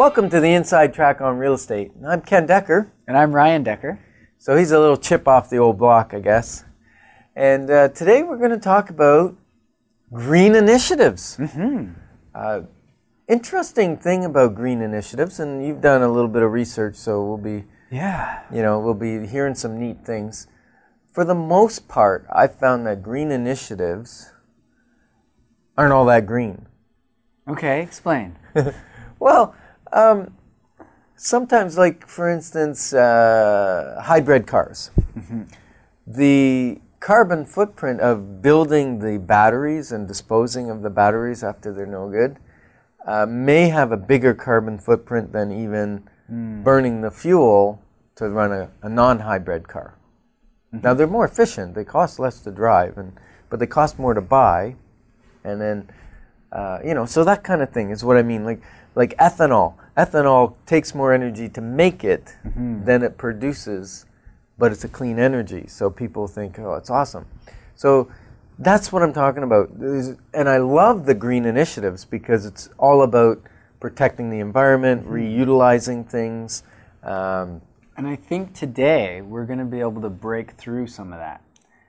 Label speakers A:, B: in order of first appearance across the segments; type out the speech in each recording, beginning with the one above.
A: Welcome to the Inside Track on Real Estate. I'm Ken Dekker.
B: And I'm Ryan Dekker.
A: So he's a little chip off the old block, I guess. And today we're going to talk about green initiatives. Interesting thing about green initiatives, and you've done a little bit of research, so we'll be hearing some neat things. For the most part, I've found that green initiatives aren't all that green.
B: Okay, explain.
A: Well, sometimes, like, for instance, hybrid cars. The carbon footprint of building the batteries and disposing of the batteries after they're no good may have a bigger carbon footprint than even burning the fuel to run a non-hybrid car. Now, they're more efficient. They cost less to drive, but they cost more to buy. And then, so that kind of thing is what I mean. Like ethanol. Ethanol takes more energy to make it than it produces, but it's a clean energy. So people think, oh, it's awesome. So that's what I'm talking about. And I love the green initiatives because it's all about protecting the environment, reutilizing things.
B: And I think today we're going to be able to break through some of that.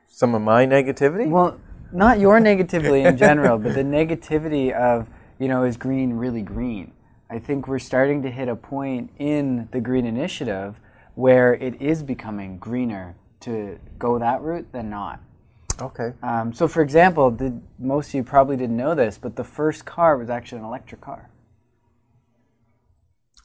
A: Some of my negativity?
B: Well, not your negativity in general, but the negativity of, is green really green? I think we're starting to hit a point in the green initiative where it is becoming greener to go that route than not.
A: Okay.
B: So, for example, most of you probably didn't know this, but the first car was actually an electric car.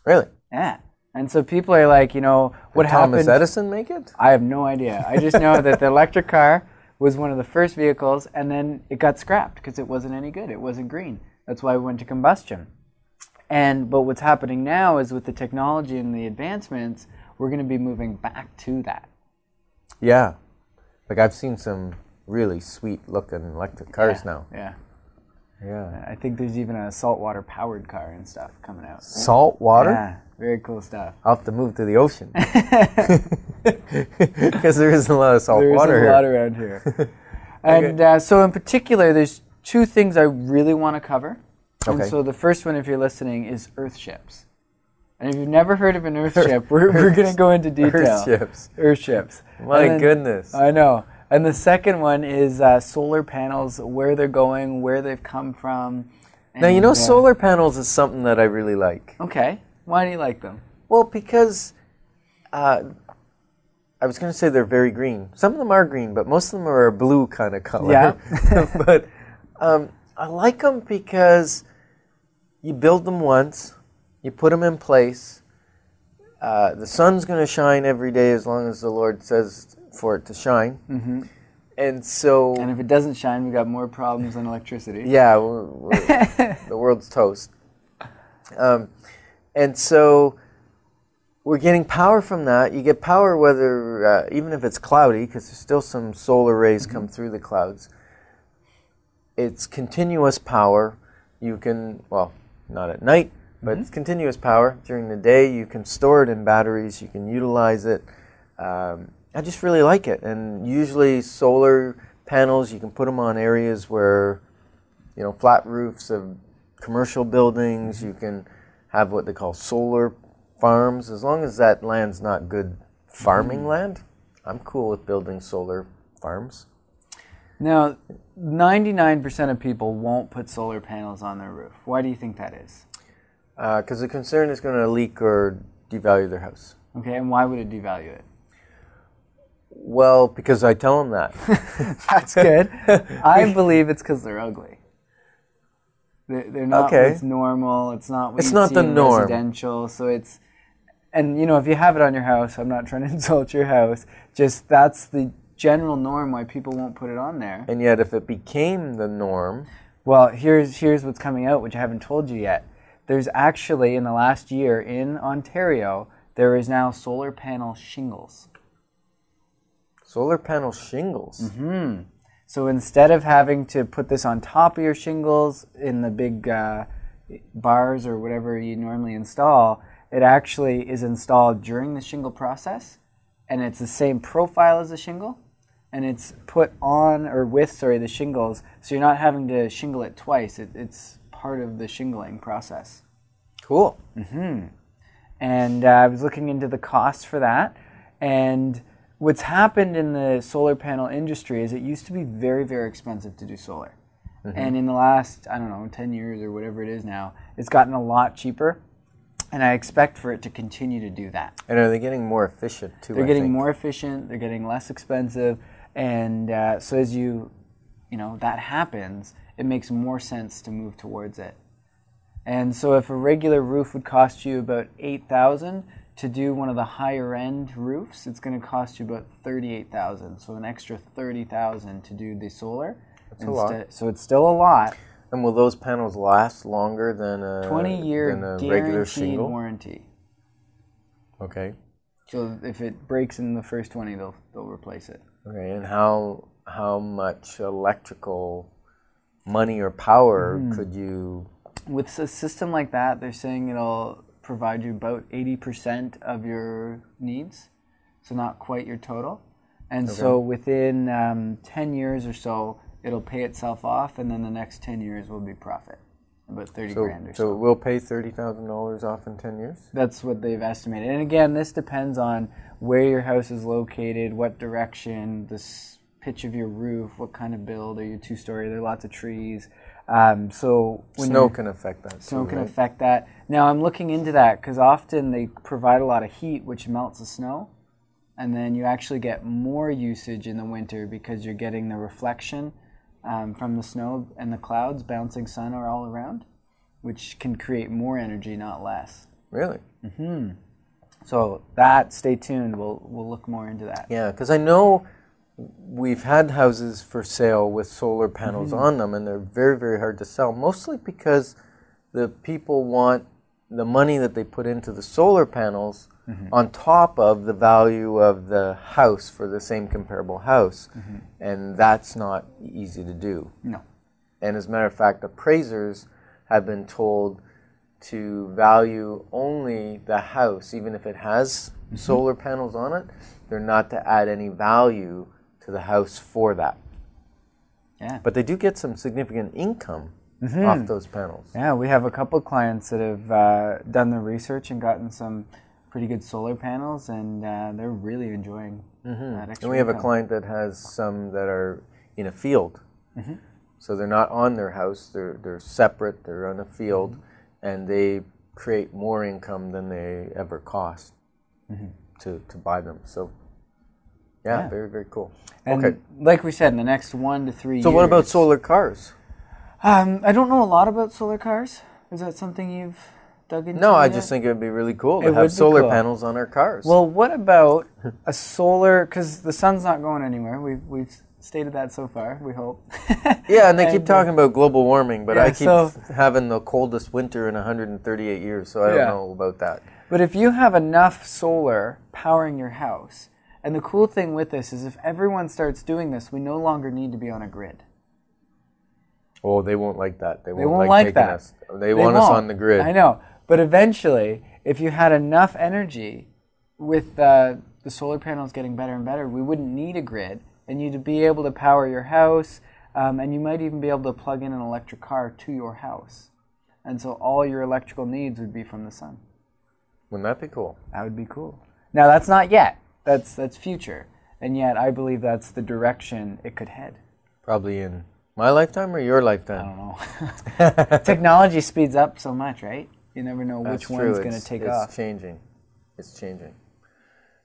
A: Really?
B: Yeah. And so people are like, what happened?
A: Thomas Edison make it?
B: I have no idea. I just know that the electric car was one of the first vehicles, and then it got scrapped because it wasn't any good. It wasn't green. That's why we went to combustion. But what's happening now is with the technology and the advancements, we're going to be moving back to that.
A: Yeah. Like I've seen some really sweet looking electric cars now.
B: Yeah.
A: Yeah.
B: I think there's even a saltwater powered car and stuff coming out.
A: Salt water?
B: Yeah. Very cool stuff.
A: I'll have to move to the ocean. Because there isn't a lot of salt water here.
B: There's a lot around here. And so in particular, there's two things I really want to cover.
A: Okay.
B: And so the first one, if you're listening, is earth ships. And if you've never heard of an earth ship, we're going to go into detail.
A: Earth ships.
B: Earth ships.
A: My goodness.
B: I know. And the second one is solar panels, where they're going, where they've come from.
A: Now, solar panels is something that I really like.
B: Okay. Why do you like them?
A: Well, because I was going to say they're very green. Some of them are green, but most of them are a blue kind of color.
B: Yeah.
A: But I like them because you build them once, you put them in place. The sun's going to shine every day as long as the Lord says for it to shine.
B: Mm-hmm.
A: And so...
B: And if it doesn't shine, we got more problems than electricity.
A: Yeah, the world's toast. And so we're getting power from that. You get power whether, even if it's cloudy, because there's still some solar rays come through the clouds. It's continuous power. You can, well, not at night, but it's continuous power. During the day, you can store it in batteries. You can utilize it. I just really like it. And usually solar panels, you can put them on areas where, flat roofs of commercial buildings. You can have what they call solar farms. As long as that land's not good farming land, I'm cool with building solar farms.
B: Now, 99% of people won't put solar panels on their roof. Why do you think that is?
A: Because the concern is going to leak or devalue their house.
B: Okay, and why would it devalue it?
A: Well, because I tell them that.
B: That's good. I believe it's because they're ugly. They're not what's normal. It's not what you see in residential. So it's, and if you have it on your house, I'm not trying to insult your house. Just that's the general norm why people won't put it on there.
A: And yet, if it became the norm,
B: well, here's what's coming out, which I haven't told you yet. There's actually in the last year in Ontario, there is now solar panel shingles.
A: Solar panel shingles.
B: Mm-hmm. So instead of having to put this on top of your shingles in the big bars or whatever you normally install, it actually is installed during the shingle process, and it's the same profile as the shingle, and it's put on or with, the shingles, so you're not having to shingle it twice. It's part of the shingling process.
A: Cool.
B: And I was looking into the cost for that. And what's happened in the solar panel industry is it used to be very, very expensive to do solar. And in the last, I don't know, 10 years or whatever it is now, it's gotten a lot cheaper. And I expect for it to continue to do that.
A: And are they getting more efficient too?
B: They're getting more efficient. They're getting less expensive. And so as that happens, it makes more sense to move towards it. And so if a regular roof would cost you about $8,000 to do one of the higher end roofs, it's going to cost you about $38,000. So an extra $30,000 to do the solar.
A: That's a lot.
B: So it's still a lot.
A: And will those panels last longer than a
B: 20-year
A: regular
B: guaranteed
A: shingle?
B: warranty.
A: Okay.
B: So if it breaks in the first 20, they'll replace it.
A: Okay. And how much electrical money or power could you?
B: With a system like that, they're saying it'll provide you about 80% of your needs, so not quite your total. And so within 10 years or so, it'll pay itself off, and then the next 10 years will be profit, about 30 grand or so.
A: So we'll pay $30,000 off in 10 years?
B: That's what they've estimated. And again, this depends on where your house is located, what direction, the pitch of your roof, what kind of build. Are you two-story? There are lots of trees. So
A: snow can affect that.
B: Snow can affect that. Now I'm looking into that because often they provide a lot of heat, which melts the snow, and then you actually get more usage in the winter because you're getting the reflection from the snow and the clouds bouncing sun all around, which can create more energy, not less.
A: Really?
B: So that, stay tuned. We'll look more into that.
A: Yeah, because I know we've had houses for sale with solar panels on them, and they're very, very hard to sell, mostly because the people want the money that they put into the solar panels on top of the value of the house for the same comparable house, and that's not easy to do.
B: No.
A: And as a matter of fact, appraisers have been told to value only the house, even if it has solar panels on it. They're not to add any value to the house for that.
B: Yeah.
A: But they do get some significant income off those panels.
B: Yeah, we have a couple clients that have done the research and gotten some pretty good solar panels, and they're really enjoying that extra
A: And we have a
B: income.
A: client that has some that are in a field. So they're not on their house, they're separate, they're on a field, and they create more income than they ever cost to buy them. So yeah, very, very cool.
B: And
A: okay.
B: like we said, in the next 1 to 3 years.
A: So what about solar cars?
B: I don't know a lot about solar cars. Is that something you've dug into?
A: No, I
B: yet?
A: just think it would be really cool
B: It
A: to
B: would
A: have
B: be
A: solar
B: cool.
A: panels on our cars.
B: Well, what about a solar, because the sun's not going anywhere. We've stated that so far, we hope.
A: yeah, and they keep talking about global warming, but
B: yeah,
A: I keep having the coldest winter in 138 years, so I don't know about that.
B: But if you have enough solar powering your house, and the cool thing with this is if everyone starts doing this, we no longer need to be on a grid.
A: Oh, they won't like that. They
B: won't like
A: taking
B: that.
A: us. They want us
B: won't.
A: on the grid.
B: I know. But eventually, if you had enough energy with the solar panels getting better and better, we wouldn't need a grid, and you'd be able to power your house, and you might even be able to plug in an electric car to your house. And so all your electrical needs would be from the sun.
A: Wouldn't that be cool?
B: That would be cool. Now, that's not yet. That's future. And yet, I believe that's the direction it could head.
A: Probably in my lifetime or your
B: I
A: lifetime?
B: don't know. Technology speeds up so much, right? You never know which one's going to take off.
A: It's changing. It's changing.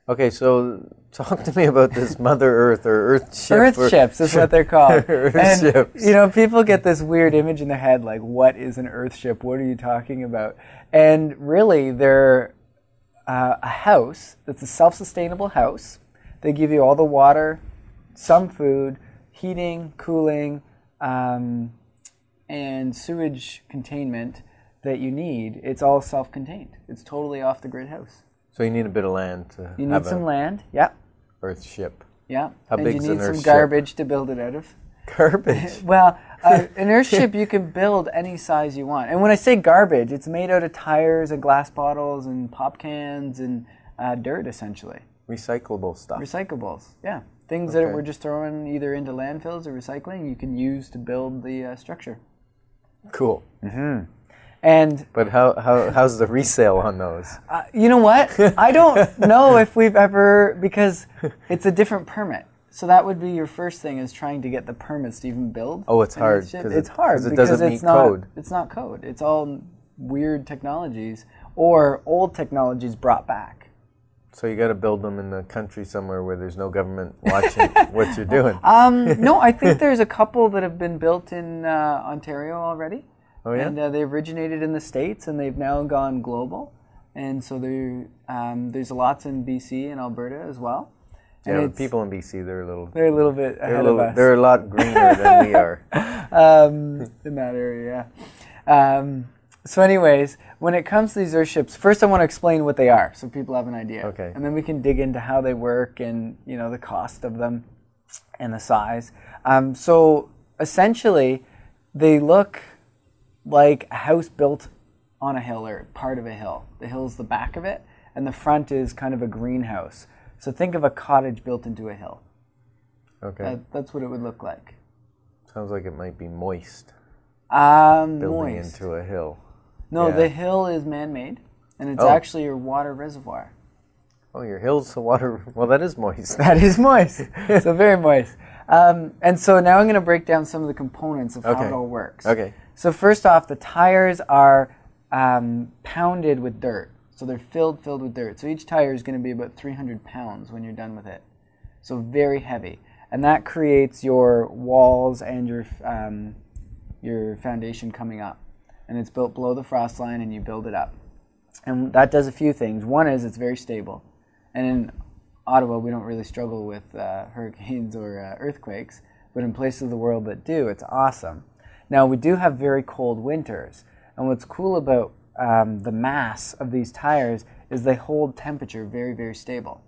A: Okay, so talk to me about this Mother Earth or Earth ship.
B: Earth ships is what they're called.
A: Earth ships.
B: You know, people get this weird image in their head, like, what is an Earth ship? What are you talking about? And really, they're a house that's a self-sustainable house. They give you all the water, some food, heating, cooling, and sewage containment that you need. It's all self-contained. It's totally off-the-grid house.
A: So you need a bit of land to
B: You
A: have
B: need some
A: an
B: land, yeah.
A: Earth ship.
B: Yeah.
A: How
B: and
A: big's
B: you
A: an
B: need some
A: Earth ship?
B: garbage to build it out of.
A: Garbage?
B: Well, an Earth ship you can build any size you want. And when I say garbage, it's made out of tires and glass bottles and pop cans and dirt, essentially.
A: Recyclable stuff.
B: Recyclables, yeah. Things that we're just throwing either into landfills or recycling, you can use to build the structure.
A: Cool.
B: And
A: But how's the resale on those?
B: you know what? I don't know if we've ever, because it's a different permit. So that would be your first thing, is trying to get the permits to even build.
A: Oh, it's hard.
B: It's hard
A: because it
B: because
A: doesn't
B: it's
A: meet
B: not
A: code.
B: It's not code. It's all weird technologies or old technologies brought back.
A: So you got to build them in the country somewhere where there's no government watching what you're doing.
B: No, I think there's a couple that have been built in Ontario already.
A: Oh, yeah?
B: And they originated in the States, and they've now gone global. And so there's lots in BC and Alberta as well.
A: Yeah,
B: and
A: people in BC, they're a little
B: bit ahead of us.
A: They're a lot greener than we are.
B: In that area, yeah. So anyways, when it comes to these airships, first I want to explain what they are so people have an idea.
A: Okay.
B: And then we can dig into how they work and, the cost of them and the size. So essentially, they look like a house built on a hill or part of a hill. The hill is the back of it, and the front is kind of a greenhouse. So think of a cottage built into a hill.
A: Okay.
B: That's what it would look like.
A: Sounds like it might be moist.
B: Building
A: Moist. Into a hill.
B: No,
A: Yeah.
B: the hill is man-made, and it's actually your water reservoir.
A: Oh, your hill's the water. Well, that is moist.
B: That is moist. So very moist. And so now I'm going to break down some of the components of how it all works.
A: Okay.
B: So first off, the tires are pounded with dirt. So they're filled with dirt. So each tire is going to be about 300 pounds when you're done with it. So very heavy. And that creates your walls and your foundation coming up. And it's built below the frost line, and you build it up. And that does a few things. One is it's very stable. And in Ottawa, we don't really struggle with hurricanes or earthquakes. But in places of the world that do, it's awesome. Now, we do have very cold winters. And what's cool about the mass of these tires is they hold temperature very, very stable.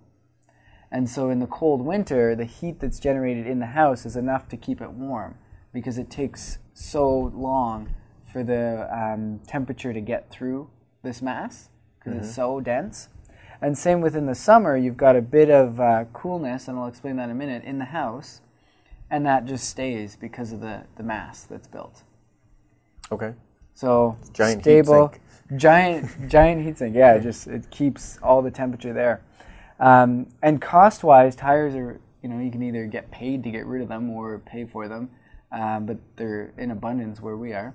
B: And so in the cold winter, the heat that's generated in the house is enough to keep it warm, because it takes so long for the temperature to get through this mass, because it's so dense. And same within the summer, you've got a bit of coolness, and I'll explain that in a minute, in the house, and that just stays because of the mass that's built.
A: Okay.
B: So
A: Giant
B: stable,
A: heatsink.
B: giant heat sink. Yeah, it keeps all the temperature there. And cost-wise, tires are, you can either get paid to get rid of them or pay for them, but they're in abundance where we are.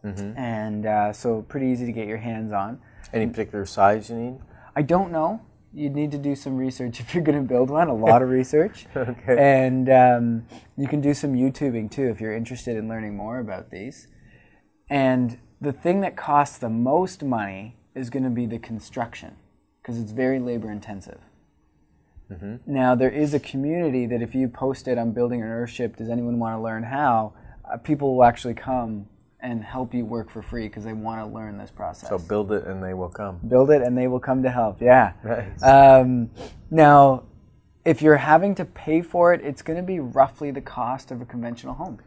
B: Mm-hmm. And so pretty easy to get your hands on.
A: Any particular size you need?
B: I don't know. You'd need to do some research if you're going to build one, a lot of research.
A: Okay.
B: And you can do some YouTubing too if you're interested in learning more about these. And the thing that costs the most money is going to be the construction, because it's very labor intensive. Mm-hmm. Now, there is a community that if you post it, I'm building an airship, does anyone want to learn how? People will actually come and help you work for free because they want to learn this process.
A: So build it and they will come.
B: Build it and they will come to help, yeah.
A: Nice.
B: Now, if you're having to pay for it, it's going to be roughly the cost of a conventional home.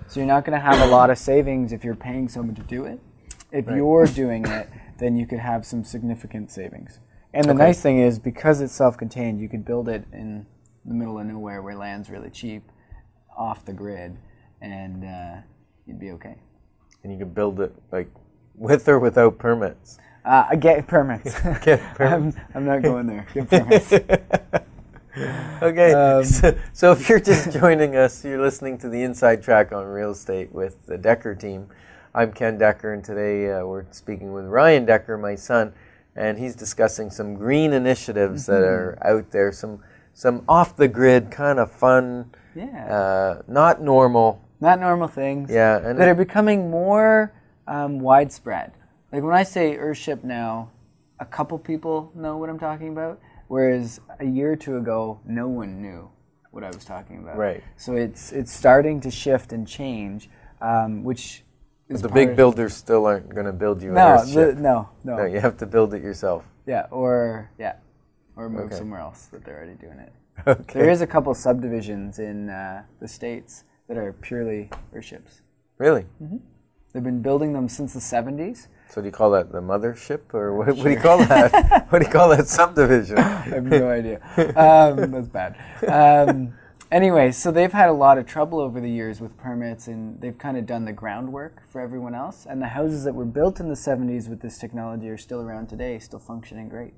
B: So you're not going to have a lot of savings if you're paying someone to do it. If you're doing it, then you could have some significant savings. And the nice thing is, because it's self-contained, you could build it in the middle of nowhere where land's really cheap, off the grid, and you'd be okay.
A: And you can build it like with or without permits.
B: Get permits.
A: Get permits.
B: I'm not going there. Get permits.
A: Okay, so if you're just joining us, you're listening to the Inside Track on Real Estate with the Dekker Team. I'm Ken Dekker, and today we're speaking with Ryan Dekker, my son, and he's discussing some green initiatives that are out there, some off-the-grid kind of fun, not normal
B: things
A: and
B: that are becoming more widespread. Like when I say Earthship now, a couple people know what I'm talking about, whereas a year or two ago, no one knew what I was talking about.
A: Right.
B: So it's starting to shift and change, which is
A: the big builders still aren't going to build you an Earthship.
B: No,
A: you have to build it yourself.
B: Yeah, or move somewhere else that they're already doing it.
A: Okay.
B: There is a couple subdivisions in the States that are purely Earthships.
A: Really?
B: Mm-hmm. They've been building them since the 70s.
A: So do you call that the mothership, or what do you call that? What do you call that subdivision?
B: I have no idea. That's bad. Anyway, so they've had a lot of trouble over the years with permits, and they've kind of done the groundwork for everyone else. And the houses that were built in the 70s with this technology are still around today, still functioning great,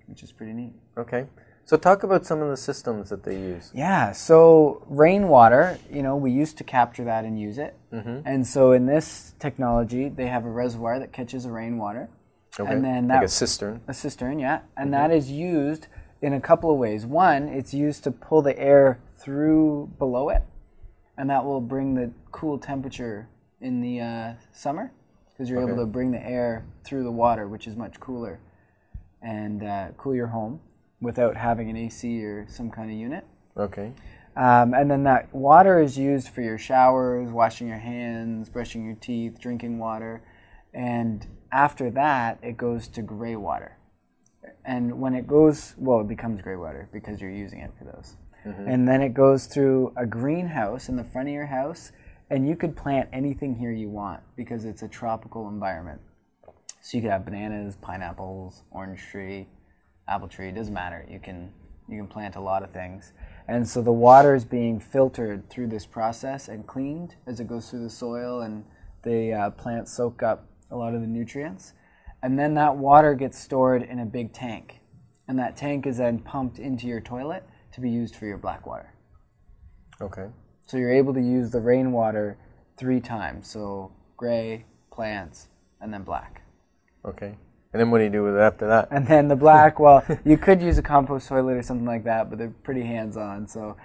B: which is pretty neat.
A: Okay. So talk about some of the systems that they use.
B: Yeah, so rainwater, we used to capture that and use it. And so in this technology, they have a reservoir that catches the rainwater.
A: Okay.
B: And then
A: like a cistern.
B: A cistern, yeah. And that is used in a couple of ways. One, it's used to pull the air through below it, and that will bring the cool temperature in the summer, because you're able to bring the air through the water, which is much cooler, and cool your home without having an AC or some kind of unit.
A: Okay.
B: And then that water is used for your showers, washing your hands, brushing your teeth, drinking water, and after that, it goes to gray water. And when it goes, it becomes gray water because you're using it for those. And then it goes through a greenhouse in the front of your house, and you could plant anything here you want because it's a tropical environment. So you could have bananas, pineapples, orange tree, apple tree, doesn't matter. You can plant a lot of things. And so the water is being filtered through this process and cleaned as it goes through the soil, and the plants soak up a lot of the nutrients. And then that water gets stored in a big tank. And that tank is then pumped into your toilet to be used for your black water.
A: Okay.
B: So you're able to use the rainwater 3 times. So gray, plants, and then black.
A: Okay. And then what do you do with it after that?
B: And then the black, you could use a compost toilet or something like that, but they're pretty hands-on. So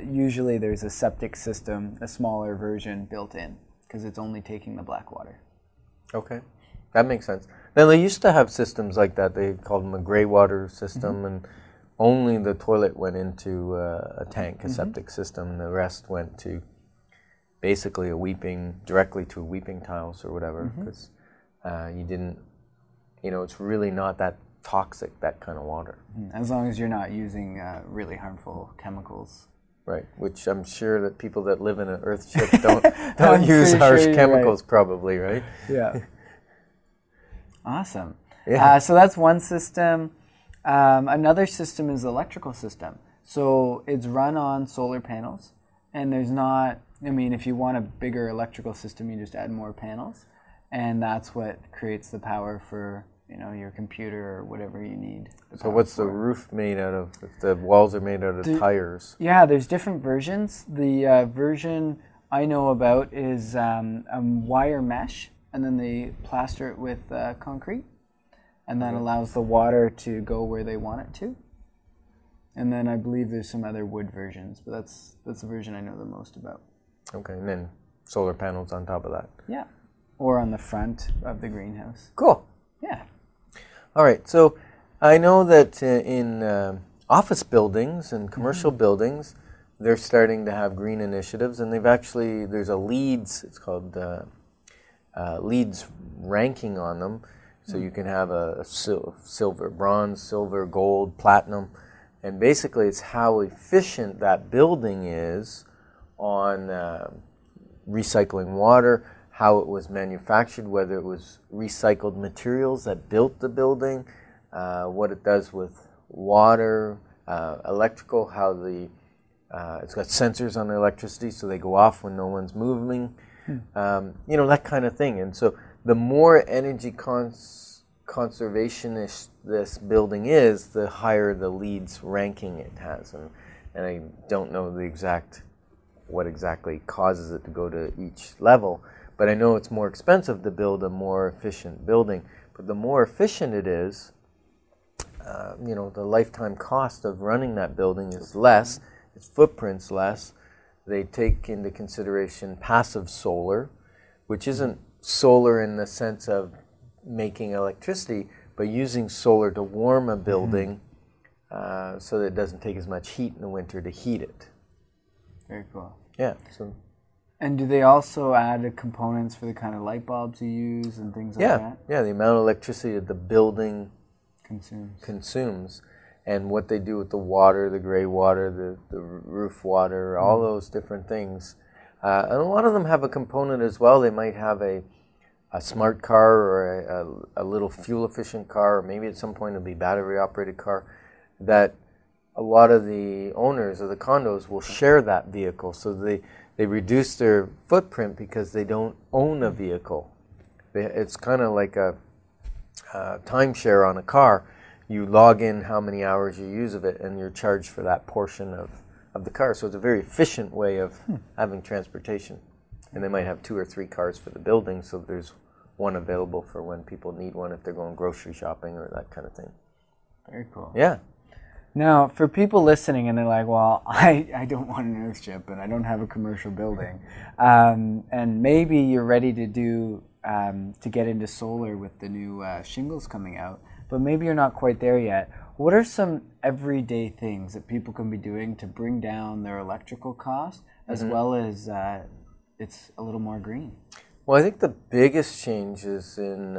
B: usually there's a septic system, a smaller version built in, because it's only taking the black water.
A: Okay. That makes sense. Now, they used to have systems like that. They called them a gray water system, and only the toilet went into a tank, a septic system. The rest went to basically directly to weeping tiles or whatever, because you didn't, it's really not that toxic, that kind of water.
B: As long as you're not using really harmful chemicals.
A: Right, which I'm sure that people that live in an earth ship don't use harsh chemicals, probably, right?
B: Yeah. Awesome.
A: Yeah.
B: So that's one system. Another system is the electrical system. So it's run on solar panels, and there's not, if you want a bigger electrical system, you just add more panels, and that's what creates the power for, your computer or whatever you need.
A: So what's the roof made out of, if the walls are made out of tires?
B: Yeah, there's different versions. The version I know about is wire mesh, and then they plaster it with concrete, and that allows the water to go where they want it to. And then I believe there's some other wood versions, but that's the version I know the most about.
A: Okay, and then solar panels on top of that.
B: Yeah, or on the front of the greenhouse.
A: Cool.
B: Yeah.
A: All right, so I know that in office buildings and commercial buildings, they're starting to have green initiatives, and there's a LEEDs, it's called LEEDs ranking on them. So you can have a silver, bronze, silver, gold, platinum, and basically it's how efficient that building is on recycling water, how it was manufactured, whether it was recycled materials that built the building, what it does with water, electrical, how it's got sensors on the electricity so they go off when no one's moving, that kind of thing. And so the more energy conservationist this building is, the higher the LEEDs ranking it has. And I don't know what exactly causes it to go to each level, but I know it's more expensive to build a more efficient building. But the more efficient it is, the lifetime cost of running that building is less, its footprint's less. They take into consideration passive solar, which isn't solar in the sense of making electricity, but using solar to warm a building so that it doesn't take as much heat in the winter to heat it.
B: Very cool.
A: Yeah.
B: And do they also add the components for the kind of light bulbs you use and things like that?
A: Yeah, the amount of electricity that the building
B: consumes.
A: And what they do with the water, the gray water, the roof water, all those different things. And a lot of them have a component as well. They might have a smart car or a little fuel-efficient car, or maybe at some point it'll be battery-operated car, that a lot of the owners of the condos will share that vehicle, so they reduce their footprint because they don't own a vehicle. It's kind of like a timeshare on a car. You log in how many hours you use of it, and you're charged for that portion of the car. So it's a very efficient way of having transportation. And they might have 2 or 3 cars for the building, so there's one available for when people need one, if they're going grocery shopping or that kind of thing.
B: Very cool.
A: Yeah.
B: Now, for people listening and they're like, well, I don't want an earthship and I don't have a commercial building, and maybe you're ready to do to get into solar with the new shingles coming out, but maybe you're not quite there yet. What are some everyday things that people can be doing to bring down their electrical cost, as well as it's a little more green?
A: Well, I think the biggest change is in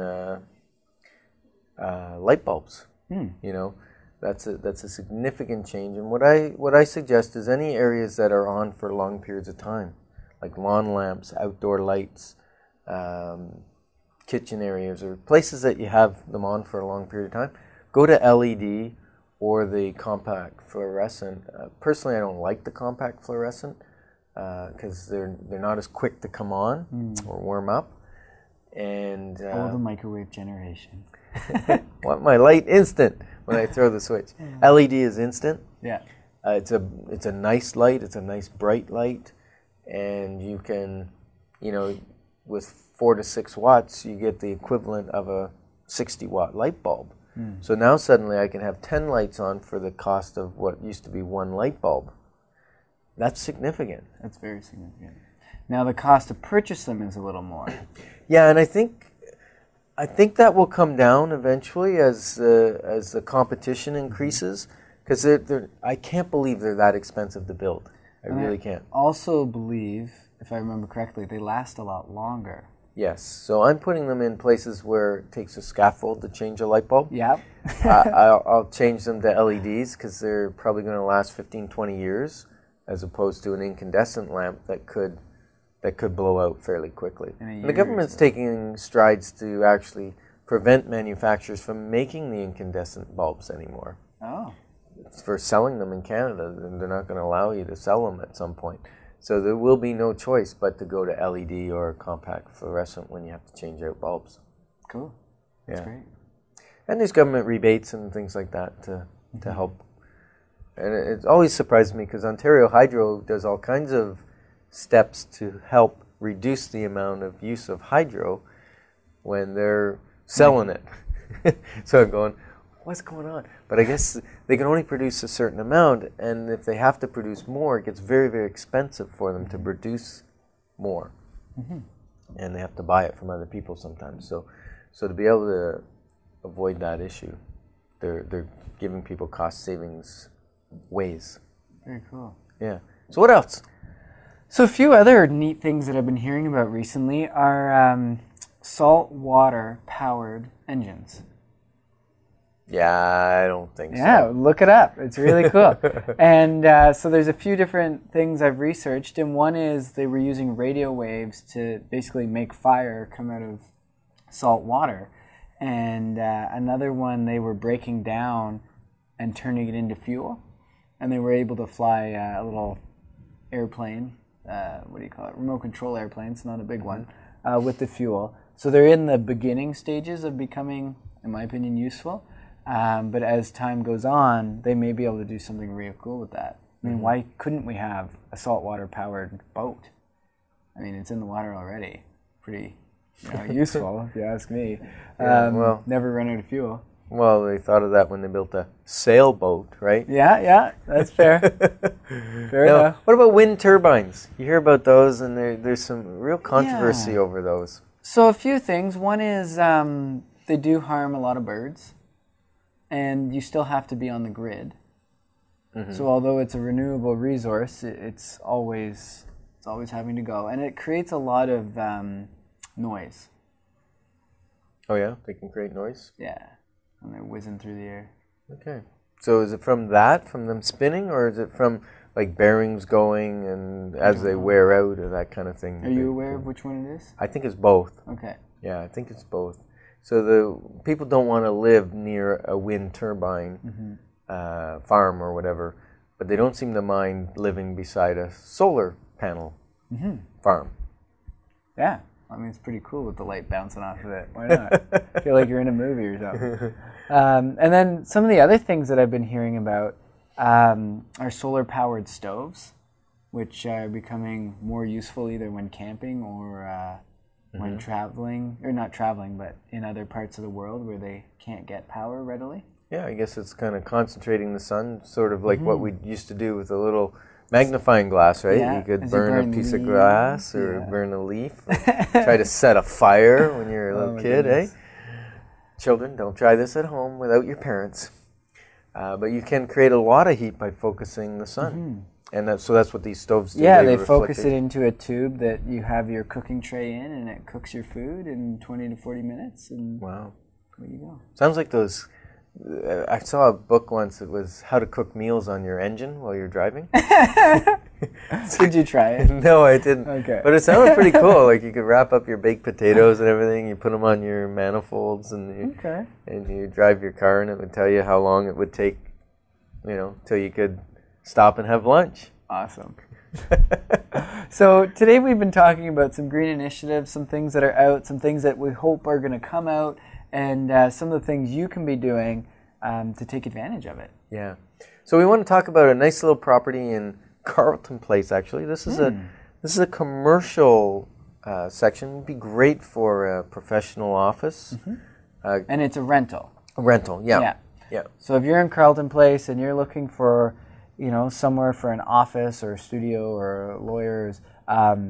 A: light bulbs. You know, that's a significant change. And what I suggest is any areas that are on for long periods of time, like lawn lamps, outdoor lights, kitchen areas, or places that you have them on for a long period of time, go to LED or the compact fluorescent. Personally, I don't like the compact fluorescent because they're not as quick to come on or warm up. And
B: the microwave generation.
A: Want my light instant when I throw the switch. LED is instant.
B: Yeah.
A: It's a nice light. It's a nice bright light, and you can, with 4 to 6 watts, you get the equivalent of a 60-watt light bulb. So now suddenly I can have 10 lights on for the cost of what used to be 1 light bulb. That's significant.
B: That's very significant. Now the cost to purchase them is a little more.
A: Yeah, and I think that will come down eventually as the competition increases, because I can't believe they're that expensive to build. I really can't.
B: Also believe, if I remember correctly, they last a lot longer.
A: Yes, so I'm putting them in places where it takes a scaffold to change a light bulb.
B: Yeah.
A: I'll change them to LEDs because they're probably going to last 15, 20 years, as opposed to an incandescent lamp that could blow out fairly quickly. And the government's taking strides to actually prevent manufacturers from making the incandescent bulbs anymore.
B: Oh.
A: It's for selling them in Canada, and they're not going to allow you to sell them at some point. So there will be no choice but to go to LED or compact fluorescent when you have to change out bulbs.
B: Cool. That's great.
A: And there's government rebates and things like that to help. And it always surprises me because Ontario Hydro does all kinds of steps to help reduce the amount of use of hydro when they're selling it. So I'm going, what's going on? But I guess they can only produce a certain amount, and if they have to produce more, it gets very, very expensive for them to produce more. And they have to buy it from other people sometimes. So to be able to avoid that issue, they're giving people cost savings ways.
B: Very cool.
A: Yeah. So what else?
B: So a few other neat things that I've been hearing about recently are salt water powered engines.
A: Yeah, I don't think so.
B: Yeah, look it up. It's really cool. And so there's a few different things I've researched, and one is they were using radio waves to basically make fire come out of salt water. And another one, they were breaking down and turning it into fuel. And they were able to fly a little airplane, remote control airplane, it's not a big one, with the fuel. So they're in the beginning stages of becoming, in my opinion, useful. But as time goes on, they may be able to do something real cool with that. I mean, why couldn't we have a saltwater-powered boat? I mean, it's in the water already. Pretty useful, if you ask me. Never run out of fuel.
A: Well, they thought of that when they built a sailboat, right?
B: Yeah, that's fair. Fair enough.
A: What about wind turbines? You hear about those, and there's some real controversy over those.
B: So a few things. One is they do harm a lot of birds. And you still have to be on the grid. So although it's a renewable resource, it's always having to go, and it creates a lot of noise.
A: Oh yeah, they can create noise.
B: Yeah, and they're whizzing through the air.
A: Okay, so is it from them spinning, or is it from like bearings going and as they wear out or that kind of thing?
B: Are you aware of which one it is?
A: I think it's both.
B: Okay.
A: Yeah, I think it's both. So the people don't want to live near a wind turbine farm or whatever, but they don't seem to mind living beside a solar panel farm.
B: Yeah. I mean, it's pretty cool with the light bouncing off of it. Why not? I feel like you're in a movie or something. And then some of the other things that I've been hearing about are solar-powered stoves, which are becoming more useful either when camping or when traveling, or not traveling, but in other parts of the world where they can't get power readily.
A: Yeah, I guess it's kind of concentrating the sun, sort of like what we used to do with a little magnifying glass, right?
B: Yeah,
A: you could
B: as
A: burn a piece of glass or burn a leaf, or try to set a fire when you're a little kid,
B: goodness.
A: Children, don't try this at home without your parents. But you can create a lot of heat by focusing the sun. And so that's what these stoves do.
B: Yeah, they focus it into a tube that you have your cooking tray in, and it cooks your food in 20 to 40 minutes. And
A: wow.
B: There you go.
A: Sounds like those... I saw a book once that was how to cook meals on your engine while you're driving.
B: Did you try it?
A: No, I didn't.
B: Okay.
A: But it sounded pretty cool. Like you could wrap up your baked potatoes and everything. You put them on your manifolds and you drive your car, and it would tell you how long it would take, till you could stop and have lunch.
B: Awesome. So today we've been talking about some green initiatives, some things that are out, some things that we hope are going to come out, and some of the things you can be doing to take advantage of it.
A: Yeah. So we want to talk about a nice little property in Carleton Place, actually. This is a commercial section. It would be great for a professional office.
B: And it's a rental.
A: A rental, yeah.
B: So if you're in Carleton Place and you're looking for, somewhere for an office or a studio or lawyers,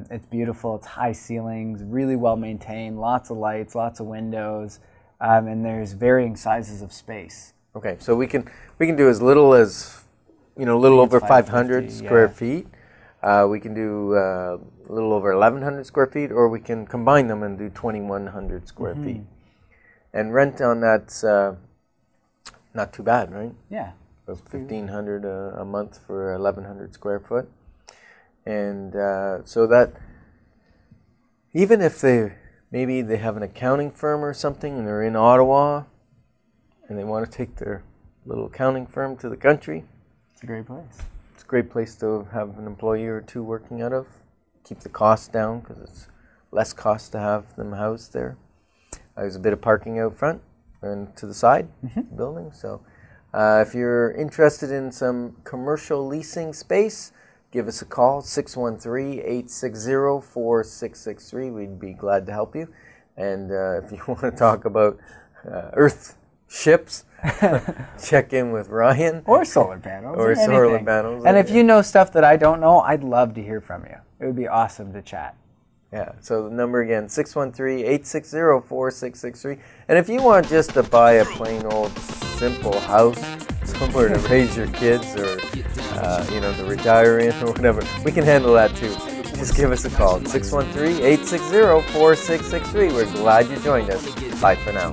B: it's beautiful. It's high ceilings, really well maintained, lots of lights, lots of windows. And there's varying sizes of space.
A: Okay, so we can do as little as, a little over 500 square feet. We can do a little over 1,100 square feet, or we can combine them and do 2,100 square feet. And rent on that's not too bad, right?
B: Yeah.
A: $1,500 a month for 1,100 square foot. And so that, even if maybe they have an accounting firm or something and they're in Ottawa and they want to take their little accounting firm to the country.
B: It's a great place.
A: It's a great place to have an employee or two working out of. Keep the costs down because it's less cost to have them housed there. There's a bit of parking out front and to the side of the building. So if you're interested in some commercial leasing space, give us a call, 613-860-4663. We'd be glad to help you. And if you want to talk about Earth ships, check in with Ryan.
B: Or solar panels.
A: Or solar panels.
B: And if you know stuff that I don't know, I'd love to hear from you. It would be awesome to chat.
A: Yeah, so the number again, 613-860-4663. And if you want just to buy a plain old simple house, somewhere to raise your kids or, to retire in or whatever, we can handle that too. Just give us a call, 613-860-4663. We're glad you joined us. Bye for now.